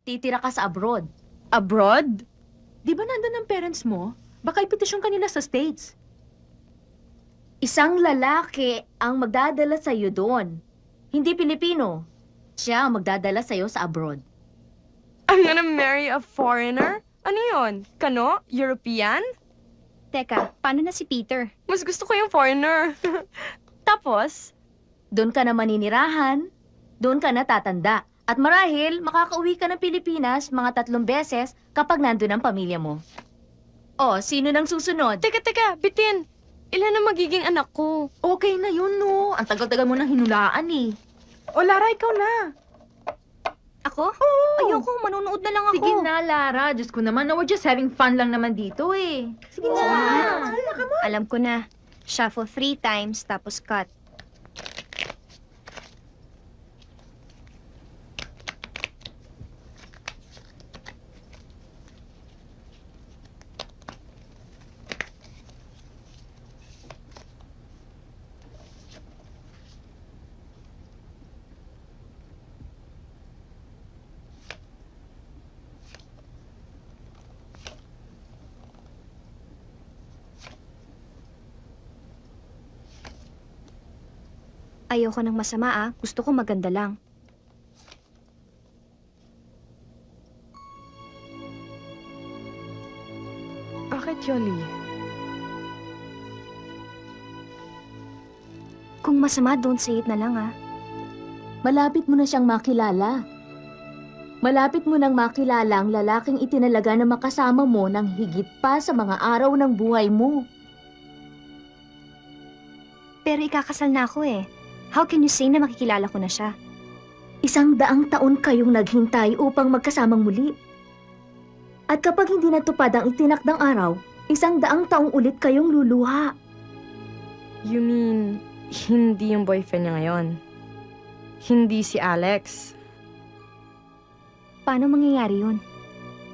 titira ka sa abroad. Abroad? Di ba nandun ang parents mo? Baka ipetisyon kanila sa States. Isang lalaki ang magdadala sa'yo doon. Hindi Pilipino. Siya ang magdadala sa'yo sa abroad. I'm gonna marry a foreigner? Ano yun? Kano? European? Teka, paano na si Peter? Mas gusto ko yung foreigner. Tapos, Doon ka na maninirahan, doon ka na tatanda. At marahil, makakauwi ka ng Pilipinas mga 3 beses kapag nandun ang pamilya mo. O, sino nang susunod? teka, bitin. Ilan na magiging anak ko? Okay na yun, no. Ang tagal-tagal mo nang hinulaan eh. O, Lara, ikaw na. Ako? Oo. Ayoko, manonood na lang ako. Sige na, Lara. Diyos ko naman, no, we're just having fun lang naman dito eh. Sige na. Alam ko na. Shuffle 3 times, tapos cut. Ayoko ng masama ah. Gusto ko maganda lang. Bakit, Yoli? Kung masama, don't say it na lang ah. Malapit mo na siyang makilala. Malapit mo nang makilala ang lalaking itinalaga na makasama mo ng higit pa sa mga araw ng buhay mo. Pero ikakasal na ako eh. How can you say na makikilala ko na siya? 100 taon kayong naghintay upang magkasamang muli. At kapag hindi natupad ang itinakdang araw, 100 taong ulit kayong luluha. You mean, hindi yung boyfriend niya ngayon? Hindi si Alex? Paano mangyayari yun?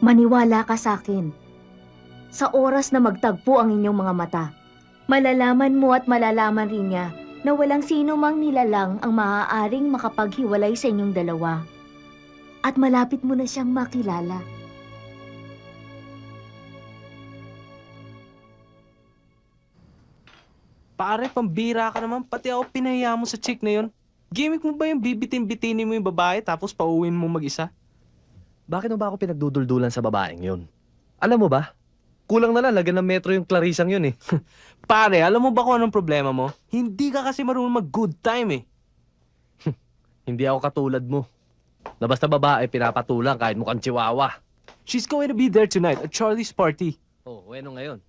Maniwala ka sa akin. Sa oras na magtagpo ang inyong mga mata, malalaman mo at malalaman rin niya na walang sino mang nilalang ang maaaring makapaghiwalay sa inyong dalawa. At malapit mo na siyang makilala. Pare, pambira ka naman. Pati ako pinahiya mo sa chick na yun. Gimmick mo ba yung bibitin-bitinin mo yung babae tapos pauwiin mo mag-isa? Bakit mo ba ako pinagduduldulan sa babaeng yun? Alam mo ba? Kulang na lang, lagyan ng metro yung Clarisang yun eh. Pare, alam mo ba kung anong problema mo? Hindi ka kasi marunong mag-good time eh. Hindi ako katulad mo. Na basta babae, pinapatulang kahit mukhang chihuahua. She's going to be there tonight at Charlie's party. Oh, bueno ngayon.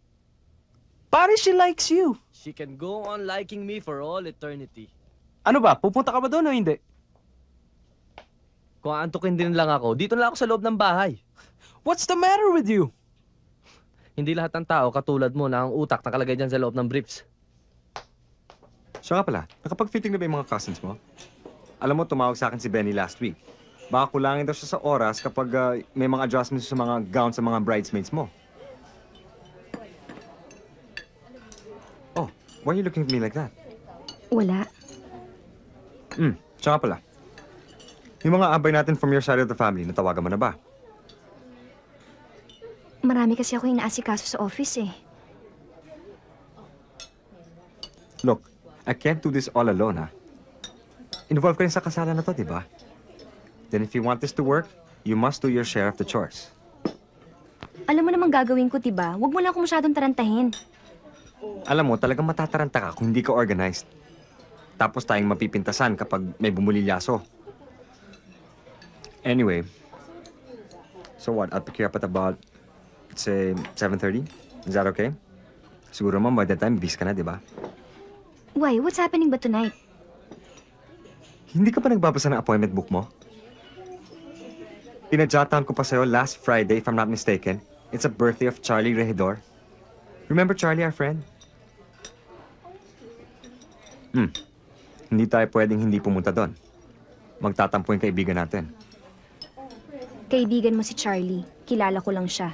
Pare, she likes you. She can go on liking me for all eternity. Ano ba, pupunta ka ba doon o hindi? Kung aantukin din lang ako, dito na lang ako sa loob ng bahay. What's the matter with you? Hindi lahat ng tao katulad mo na ang utak nakalagay dyan sa loob ng briefs. Siya nga pala, nakapag-fitting na ba yung mga cousins mo? Alam mo, tumawag sa akin si Benny last week. Baka kulangin daw siya sa oras kapag may mga adjustments sa mga gowns sa mga bridesmaids mo. Oh, why are you looking at me like that? Wala. Siya nga pala. Yung mga abay natin from your side of the family, natawagan mo na ba? Marami kasi ako inaasikaso sa office eh. Look, I can't do this all alone, ha? Involved ka rin sa kasalan na to, di ba? Then if you want this to work, you must do your share of the chores. Alam mo namang gagawin ko, diba? Huwag mo lang ako masyadong tarantahin. Alam mo, talagang matataranta ka kung hindi ka organized. Tapos tayong mapipintasan kapag may bumulilyaso. Anyway, so what? I'll pick you up at about, let's say, 7:30? Is that okay? Siguro naman by that time, bis ka na, di ba? Why? What's happening ba tonight? Hindi ka pa nagbabasa ng appointment book mo? Pinadjatan ko pa sa'yo last Friday, if I'm not mistaken. It's a birthday of Charlie Regidor. Remember Charlie, our friend? Hindi tayo pwedeng hindi pumunta doon. Magtatampo yung kaibigan natin. Kaibigan mo si Charlie. Kilala ko lang siya.